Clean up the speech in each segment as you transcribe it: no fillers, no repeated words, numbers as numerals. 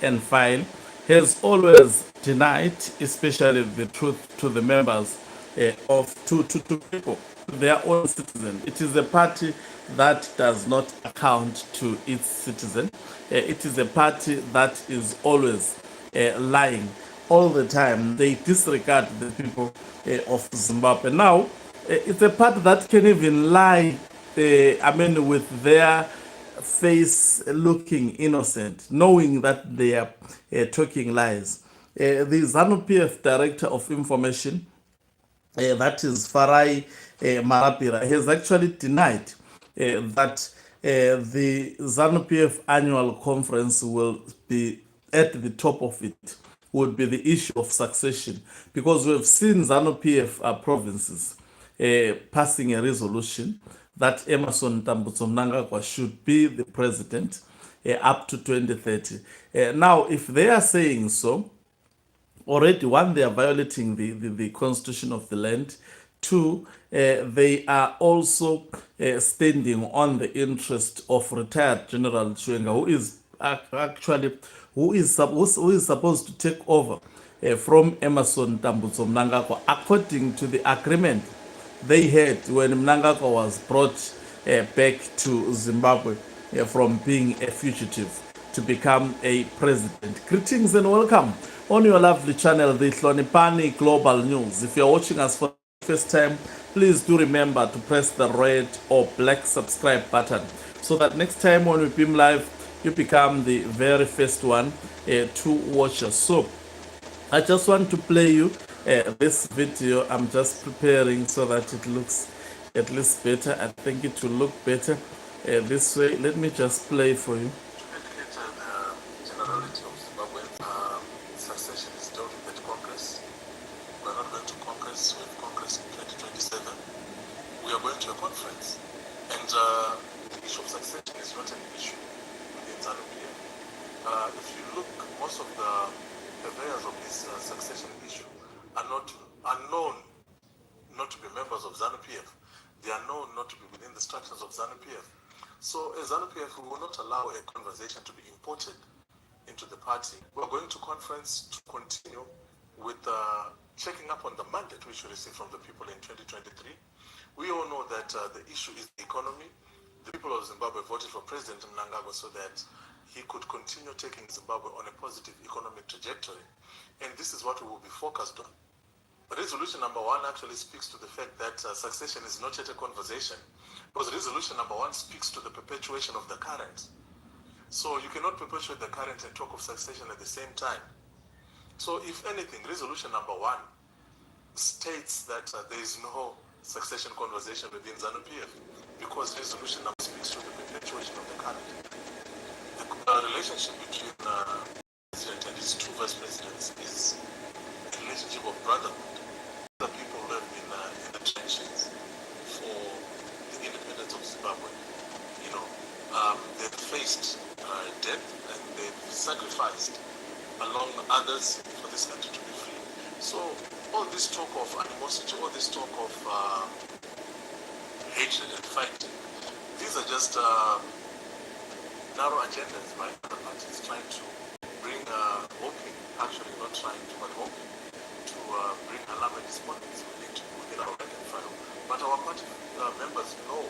and file has always denied, especially the truth to the members to people, to their own citizen. It is a party that does not account to its citizen. It is a party that is always lying all the time. They disregard the people of Zimbabwe. Now, it's a party that can even lie, with their face looking innocent, knowing that they are talking lies. The Zanu PF Director of Information, that is Farai Marapira, has actually denied that the ZANU PF annual conference will be at the top of it, would be the issue of succession, because we've seen ZANU PF provinces passing a resolution that Emerson Tambutso Mnangagwa should be the president up to 2030. Now, if they are saying so, already, one, they are violating the constitution of the land. Two, they are also standing on the interest of retired General Chwenga, who is actually who is supposed to take over from Emerson Tambutso Mnangagwa, according to the agreement they had when Mnangagwa was brought back to Zimbabwe from being a fugitive to become a president. Greetings and welcome on your lovely channel, the Hlonipani Global News. If you're watching us for the first time, please do remember to press the red or black subscribe button so that next time when we beam live, you become the very first one to watch us. So I just want to play you this video. I'm just preparing so that it looks at least better. I think it will look better this way. Let me just play for you. Generality of Zimbabwe, succession is dealt with at Congress. We are not going to Congress. We have Congress in 2027. We are going to a conference. And the issue of succession is not an issue within Zanu PF. If you look, most of the purveyors of this succession issue are known not to be members of Zanu PF. They are known not to be within the structures of Zanu PF. So as Zanu PF, we will not allow a conversation to be imported into the party. We're going to conference to continue with checking up on the mandate which we received from the people in 2023. We all know that the issue is the economy. The people of Zimbabwe voted for President Mnangagwa so that he could continue taking Zimbabwe on a positive economic trajectory. And this is what we will be focused on. Resolution number 1 actually speaks to the fact that succession is not yet a conversation, because resolution number 1 speaks to the perpetuation of the current. So you cannot perpetuate the current and talk of succession at the same time. So if anything, resolution number 1 states that there is no succession conversation within Zanu PF, because resolution number speaks to the perpetuation of the current. The relationship between the president and his two vice presidents is a relationship of brotherhood. The people who have been in the trenches for the independence of Zimbabwe, they've faced death and they've sacrificed along others for this country to be free. So all this talk of animosity, all this talk of hatred and fighting, these are just narrow agendas by the parties trying to bring hoping, actually not trying to, but hoping to bring alarm and despondency within our rank and file. But our party members know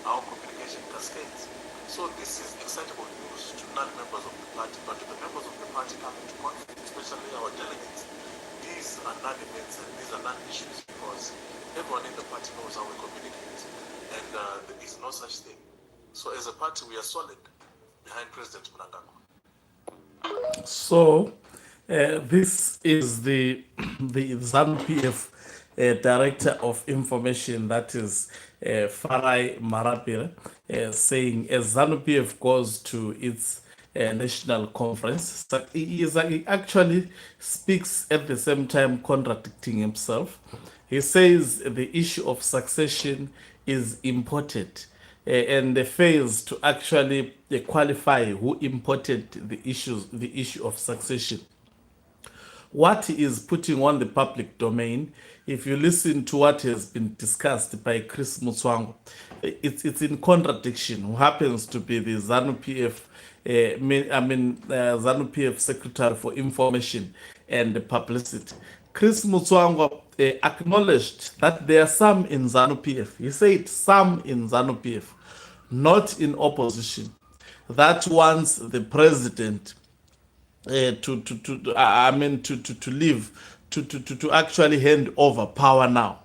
our communication cascades. So this is excitable news to non-members of the party, but to the members of the party coming to conference, especially our delegates, these are non-events and these are non-issues, because everyone in the party knows how we communicate, and there is no such thing. So as a party, we are solid behind President Mnangagwa. So this is the ZANU PF Director of Information, that is Farai Marapira, saying as ZANU PF goes to its national conference, he actually speaks at the same time contradicting himself. He says the issue of succession is imported and fails to actually qualify who imported the issue of succession. What he is putting on the public domain, if you listen to what has been discussed by Chris Mutswango, it's in contradiction, who happens to be the ZANU PF Zanu PF Secretary for Information and Publicity. Chris Mutswangwa acknowledged that there are some in Zanu PF. He said some in Zanu PF, not in opposition, that wants the president to leave, to actually hand over power now,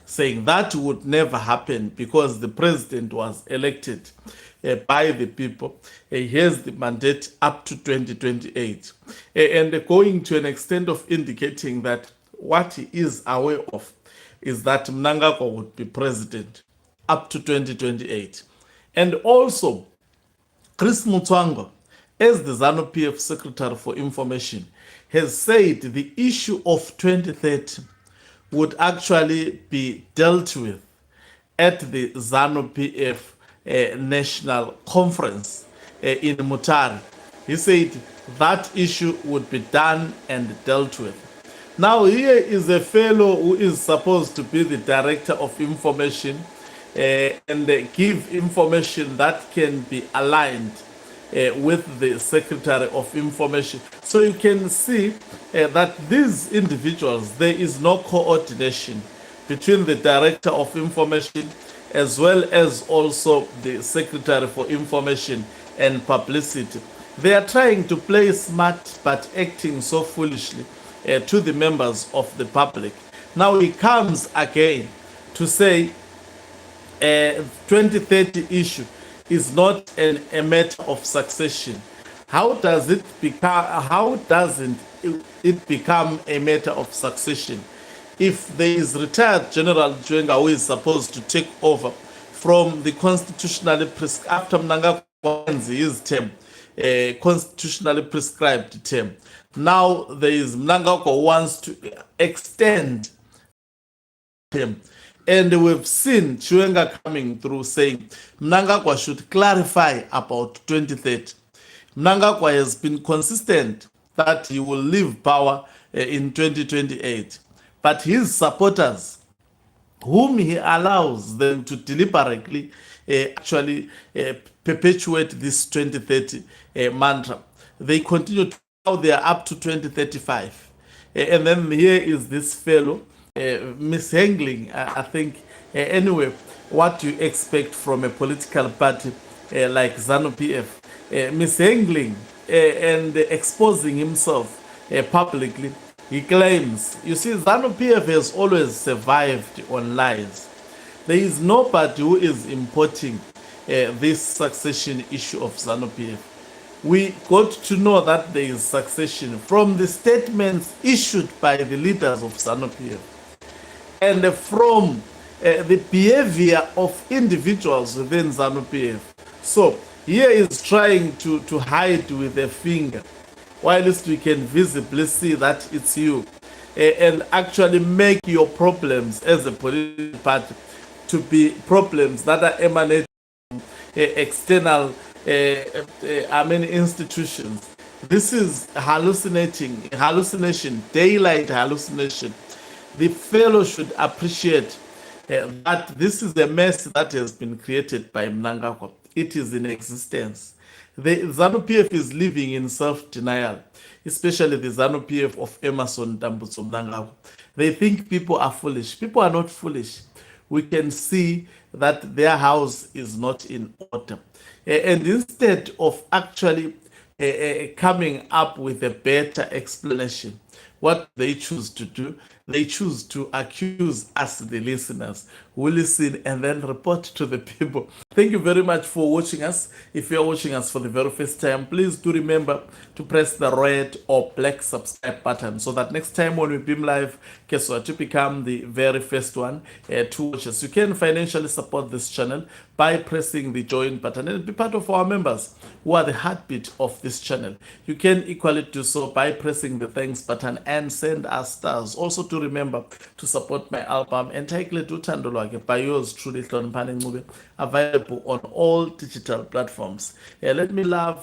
saying that would never happen because the president was elected by the people. He has the mandate up to 2028, and going to an extent of indicating that what he is aware of is that Mnangagwa would be president up to 2028. And also, Chris Mutswangwa, as the ZANU PF Secretary for Information, has said the issue of 2030 would actually be dealt with at the ZANU PF National Conference in Mutare. He said that issue would be done and dealt with. Now, here is a fellow who is supposed to be the Director of Information and give information that can be aligned with the Secretary of Information. So you can see that these individuals, there is no coordination between the Director of Information as well as also the Secretary for Information and Publicity. They are trying to play smart but acting so foolishly to the members of the public. Now he comes again to say 2030 issue is not a matter of succession. How does it become? How doesn't it become a matter of succession if there is retired General Jwenga who is supposed to take over from the constitutionally after Mnangagwa ends his term, constitutionally prescribed term? Now there is Mnangagwa who wants to extend him. And we've seen Chiwenga coming through saying Mnangagwa should clarify about 2030. Mnangagwa has been consistent that he will leave power in 2028. But his supporters, whom he allows them to deliberately actually perpetuate this 2030 mantra, they continue to, now they are up to 2035. And then here is this fellow mishandling, I think, anyway, what you expect from a political party like ZANU PF, mishandling and exposing himself publicly. He claims, you see, ZANU PF has always survived on lies. There is nobody who is importing this succession issue of ZANU PF. We got to know that there is succession from the statements issued by the leaders of ZANU PF and from the behavior of individuals within ZANU PF. So here is trying to hide with a finger, whilst we can visibly see that it's you, and actually make your problems as a political party to be problems that are emanating from external institutions. This is hallucination, daylight hallucination. The fellow should appreciate that this is a mess that has been created by Mnangagwa. It is in existence. The ZANU PF is living in self-denial, especially the ZANU PF of Emerson Dambutso Mnangagwa. They think people are foolish. People are not foolish. We can see that their house is not in order. And instead of actually coming up with a better explanation, what they choose to do, they choose to accuse us, the listeners, who listen and then report to the people. Thank you very much for watching us. If you're watching us for the very first time, please do remember to press the red or black subscribe button so that next time when we beam live, guess what, you become the very first one to watch us. You can financially support this channel by pressing the join button and be part of our members who are the heartbeat of this channel. You can equally do so by pressing the thanks button and send us stars. Also to remember to support my album Entitled Uthando Lwakhe by yours truly, Hloniphani Ncube, available on all digital platforms. Let me love